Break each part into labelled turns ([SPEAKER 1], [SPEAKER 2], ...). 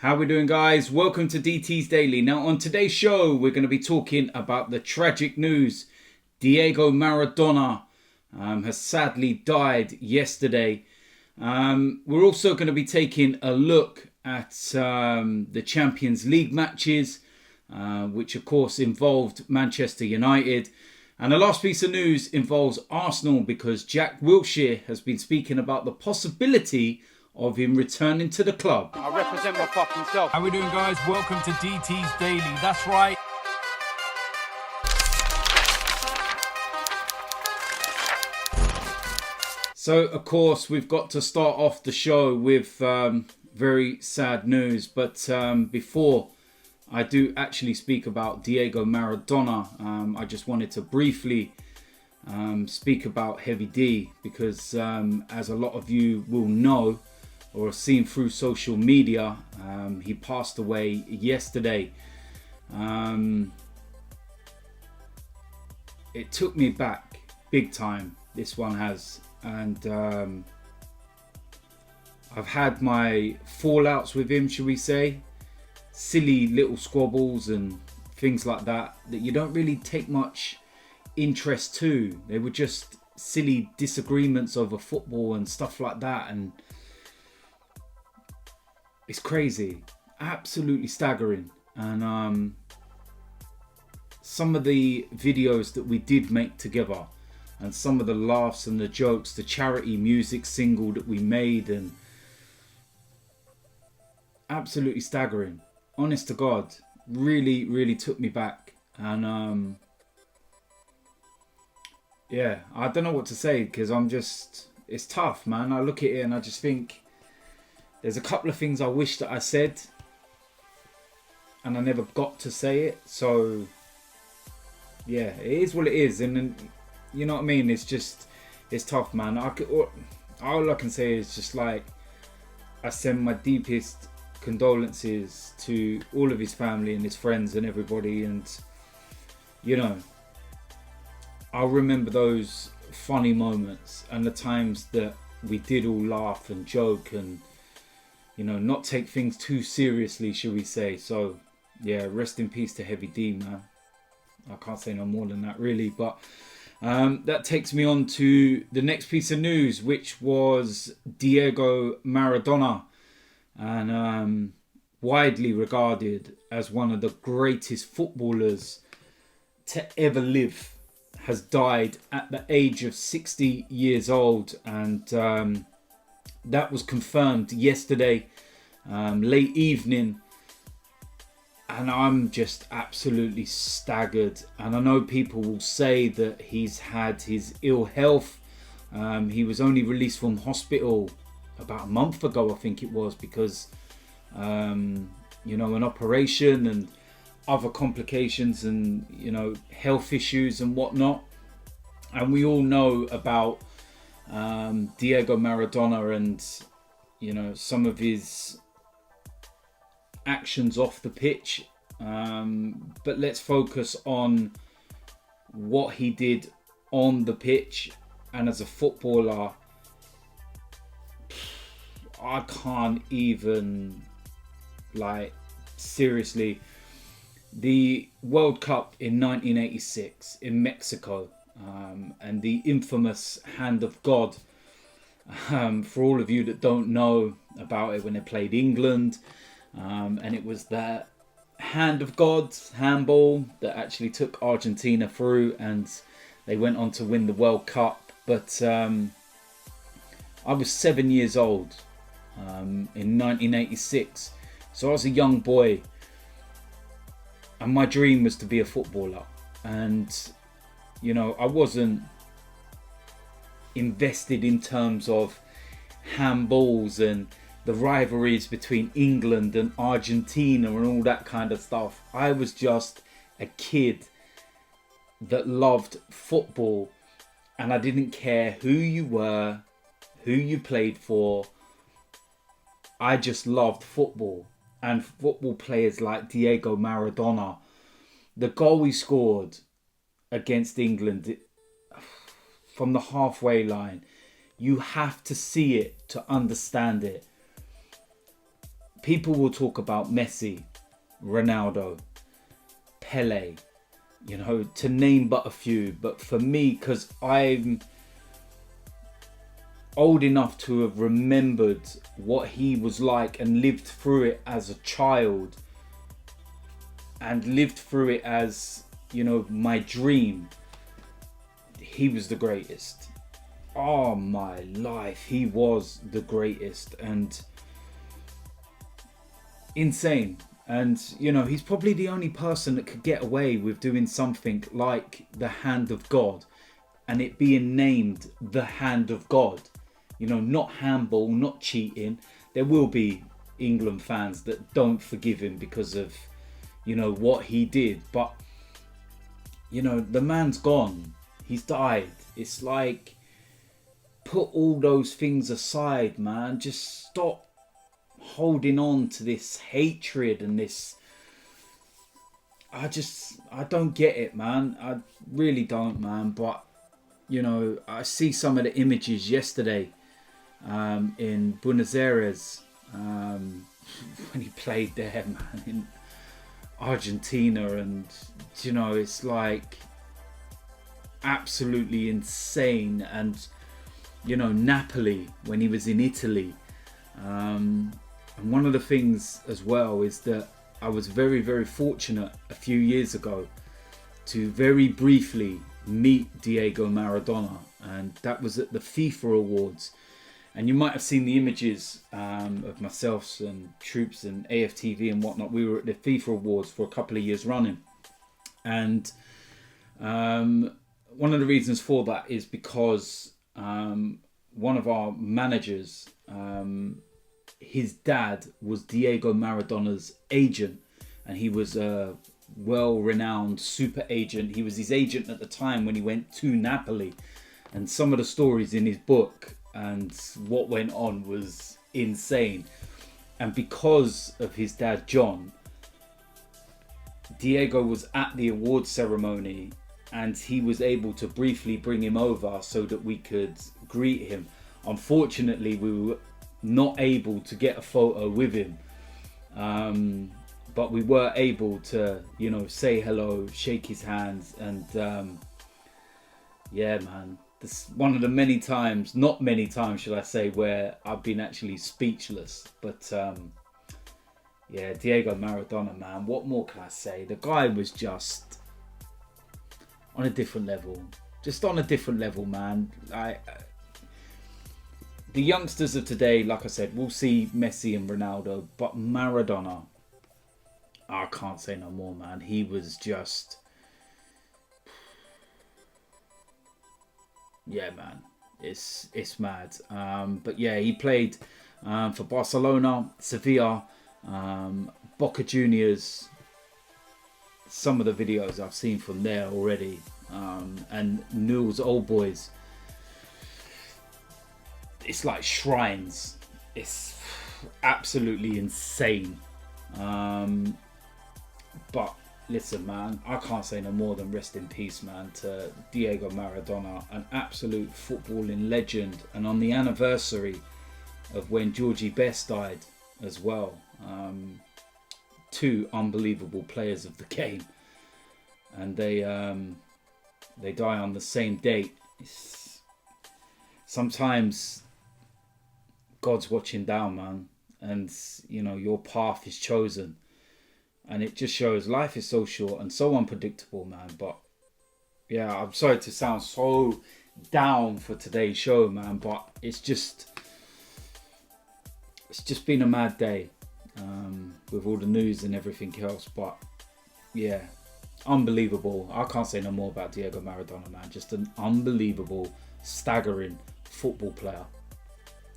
[SPEAKER 1] How we doing, guys? Welcome to DT's Daily. Now on today's show we're going to be talking about the tragic news. Diego Maradona has sadly died yesterday. We're also going to be taking a look at the Champions League matches, which of course involved Manchester United. And the last piece of news involves Arsenal because Jack Wilshere has been speaking about the possibility of him returning to the club.
[SPEAKER 2] I represent my fucking self.
[SPEAKER 3] How we doing, guys? Welcome to DT's Daily. That's right.
[SPEAKER 1] So, of course, we've got to start off the show with very sad news. But before I do actually speak about Diego Maradona, I just wanted to briefly speak about Heavy D because as a lot of you will know or have seen through social media, he passed away yesterday. It took me back big time, this one has, and I've had my fallouts with him, shall we say, silly little squabbles and things like that you don't really take much interest to. They were just silly disagreements over football and stuff like that, and it's crazy, absolutely staggering. And some of the videos that we did make together and some of the laughs and the jokes, the charity music single that we made, and absolutely staggering, honest to God, really took me back. And yeah, I don't know what to say because it's tough, man. I look at it and I just think there's a couple of things I wish that I said and I never got to say it. So yeah, it is what it is. And you know what I mean? It's tough, man. All I can say is just like, I send my deepest condolences to all of his family and his friends and everybody. And, you know, I'll remember those funny moments and the times that we did all laugh and joke and, you know, not take things too seriously, shall we say. So, yeah, rest in peace to Heavy D, man. I can't say no more than that, really. But that takes me on to the next piece of news, which was Diego Maradona. And widely regarded as one of the greatest footballers to ever live, has died at the age of 60 years old. And that was confirmed yesterday, late evening. And I'm just absolutely staggered. And I know people will say that he's had his ill health. He was only released from hospital about a month ago, I think it was, because, you know, an operation and other complications and, you know, health issues and whatnot. And we all know about Diego Maradona and, you know, some of his actions off the pitch. But let's focus on what he did on the pitch. And as a footballer, I can't even, like, seriously. The World Cup in 1986 in Mexico, and the infamous hand of God, for all of you that don't know about it, when they played England, and it was that hand of God handball that actually took Argentina through, and they went on to win the World Cup. But I was 7 years old in 1986, so I was a young boy, and my dream was to be a footballer. And, you know, I wasn't invested in terms of handballs and the rivalries between England and Argentina and all that kind of stuff. I was just a kid that loved football, and I didn't care who you were, who you played for. I just loved football. And football players like Diego Maradona, the goal he scored against England from the halfway line, you have to see it to understand it. people will talk about Messi, Ronaldo, Pele, you know, to name but a few. But for me, because I'm old enough to have remembered what he was like and lived through it as a child and lived through it as, you know, my dream, he was the greatest. Oh my life, he was the greatest and insane. And, you know, he's probably the only person that could get away with doing something like the hand of God and it being named the hand of God. You know, not handball, not cheating. There will be England fans that don't forgive him because of, you know, what he did. But, you know, the man's gone. He's died. It's like, put all those things aside, man. Just stop holding on to this hatred and this. I don't get it, man. I really don't, man. But, you know, I see some of the images yesterday in Buenos Aires when he played there, man, in Argentina, and, you know, it's like absolutely insane. And, you know, Napoli when he was in Italy, and one of the things as well is that I was very, very fortunate a few years ago to very briefly meet Diego Maradona, and that was at the FIFA Awards. And you might have seen the images of myself and Troops and AFTV and whatnot. We were at the FIFA Awards for a couple of years running. And one of the reasons for that is because one of our managers, his dad was Diego Maradona's agent. And he was a well-renowned super agent. He was his agent at the time when he went to Napoli. And some of the stories in his book and what went on was insane. And because of his dad John, Diego was at the award ceremony and he was able to briefly bring him over so that we could greet him. Unfortunately, we were not able to get a photo with him, but we were able to, you know, say hello, shake his hands, and yeah, man. This one of the many times, not many times should I say, where I've been actually speechless. But yeah, Diego Maradona, man, what more can I say? The guy was just on a different level. Just on a different level, man. The youngsters of today, like I said, we'll see Messi and Ronaldo, but Maradona, I can't say no more, man. He was just... yeah, man, it's mad. But yeah, he played for Barcelona, Sevilla, Boca Juniors. Some of the videos I've seen from there already, and Newell's Old Boys. It's like shrines. It's absolutely insane. But listen, man, I can't say no more than rest in peace, man, to Diego Maradona, an absolute footballing legend. And on the anniversary of when Georgie Best died as well, two unbelievable players of the game, and they die on the same date. Sometimes God's watching down, man, and you know your path is chosen. And it just shows life is so short and so unpredictable, man. But yeah, I'm sorry to sound so down for today's show, man. But it's just been a mad day with all the news and everything else. But yeah, unbelievable. I can't say no more about Diego Maradona, man. Just an unbelievable, staggering football player.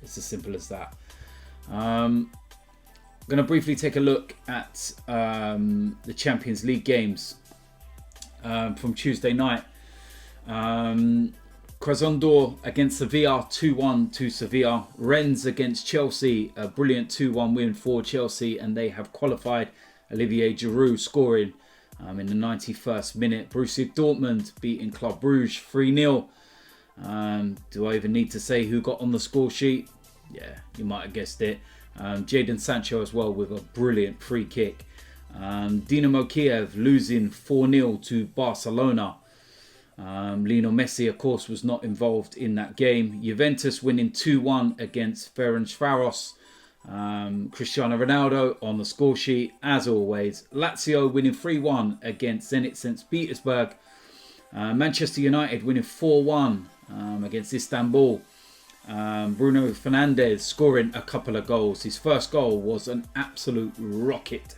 [SPEAKER 1] It's as simple as that. I'm going to briefly take a look at the Champions League games from Tuesday night. Krasnodar against Sevilla, 2-1 to Sevilla. Rennes against Chelsea, a brilliant 2-1 win for Chelsea, and they have qualified. Olivier Giroud scoring in the 91st minute. Borussia Dortmund beating Club Brugge 3-0. Do I even need to say who got on the score sheet? Yeah, you might have guessed it. Jadon Sancho as well with a brilliant free kick. Dinamo Kiev losing 4-0 to Barcelona. Lionel Messi, of course, was not involved in that game. Juventus winning 2-1 against Ferencváros. Cristiano Ronaldo on the score sheet, as always. Lazio winning 3-1 against Zenit St. Petersburg. Manchester United winning 4-1 against Istanbul. Bruno Fernandes scoring a couple of goals. His first goal was an absolute rocket.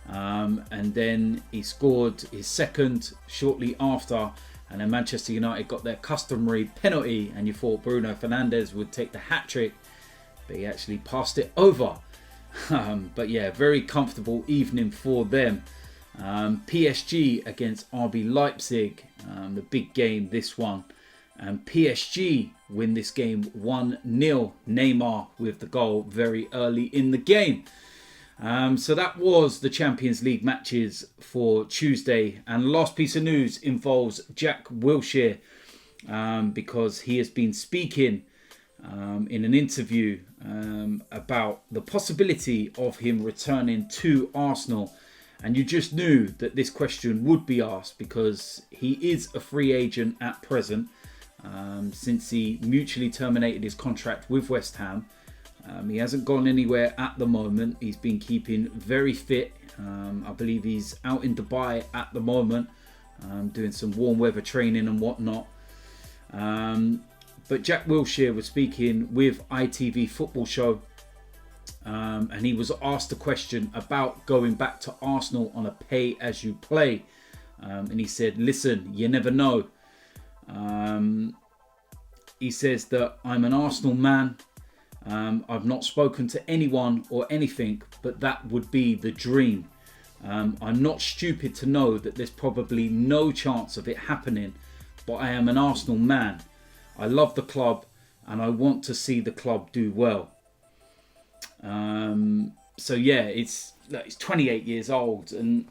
[SPEAKER 1] And then he scored his second shortly after. And then Manchester United got their customary penalty. And you thought Bruno Fernandes would take the hat-trick. But he actually passed it over. But yeah, very comfortable evening for them. PSG against RB Leipzig. The big game, this one. And PSG win this game 1-0. Neymar with the goal very early in the game. So that was the Champions League matches for Tuesday. And last piece of news involves Jack Wilshere. Because he has been speaking in an interview about the possibility of him returning to Arsenal. And you just knew that this question would be asked because he is a free agent at present. Since he mutually terminated his contract with West Ham. He hasn't gone anywhere at the moment. He's been keeping very fit. I believe he's out in Dubai at the moment, doing some warm weather training and whatnot. But Jack Wilshere was speaking with ITV Football Show. And he was asked a question about going back to Arsenal on a pay-as-you-play. And he said, listen, you never know. He says that I'm an Arsenal man. I've not spoken to anyone or anything, but that would be the dream. I'm not stupid to know that there's probably no chance of it happening, but I am an Arsenal man. I love the club and I want to see the club do well. So yeah, he's 28 years old and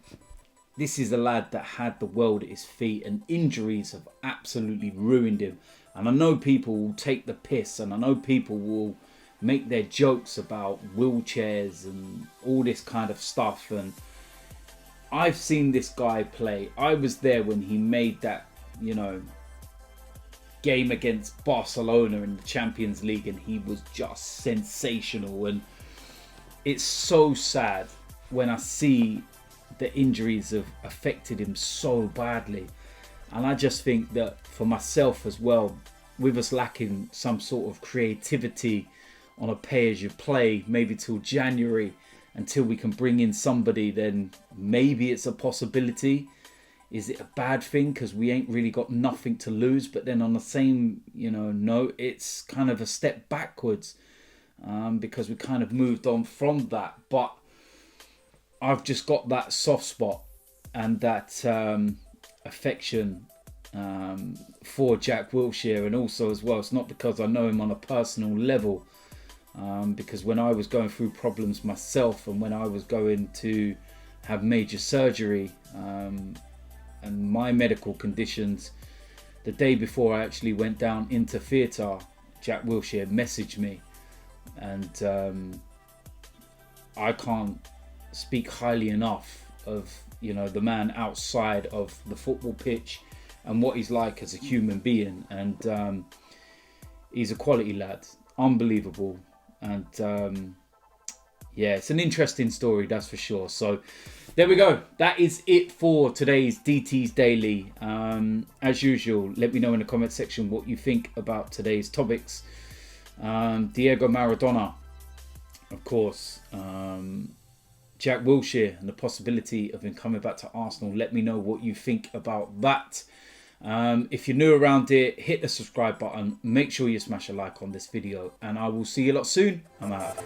[SPEAKER 1] this is a lad that had the world at his feet and injuries have absolutely ruined him. And I know people will take the piss and I know people will make their jokes about wheelchairs and all this kind of stuff. And I've seen this guy play. I was there when he made that, game against Barcelona in the Champions League and he was just sensational. And it's so sad when I see the injuries have affected him so badly. And I just think that for myself as well, with us lacking some sort of creativity on a pay-as-you-play, maybe till January, until we can bring in somebody, then maybe it's a possibility. Is it a bad thing? Because we ain't really got nothing to lose. But then on the same, note, it's kind of a step backwards. Because we kind of moved on from that. But I've just got that soft spot and that affection for Jack Wilshere. And also as well, it's not because I know him on a personal level. Because when I was going through problems myself and when I was going to have major surgery and my medical conditions, the day before I actually went down into theatre, Jack Wilshere messaged me. And I can't speak highly enough of the man outside of the football pitch and what he's like as a human being. And he's a quality lad, unbelievable. And yeah, it's an interesting story, that's for sure. So there we go. That is it for today's DT's Daily. As usual, let me know in the comment section what you think about today's topics. Diego Maradona, of course, Jack Wilshere and the possibility of him coming back to Arsenal. Let me know what you think about that. If you're new around here, hit the subscribe button. Make sure you smash a like on this video. And I will see you lot soon. I'm out.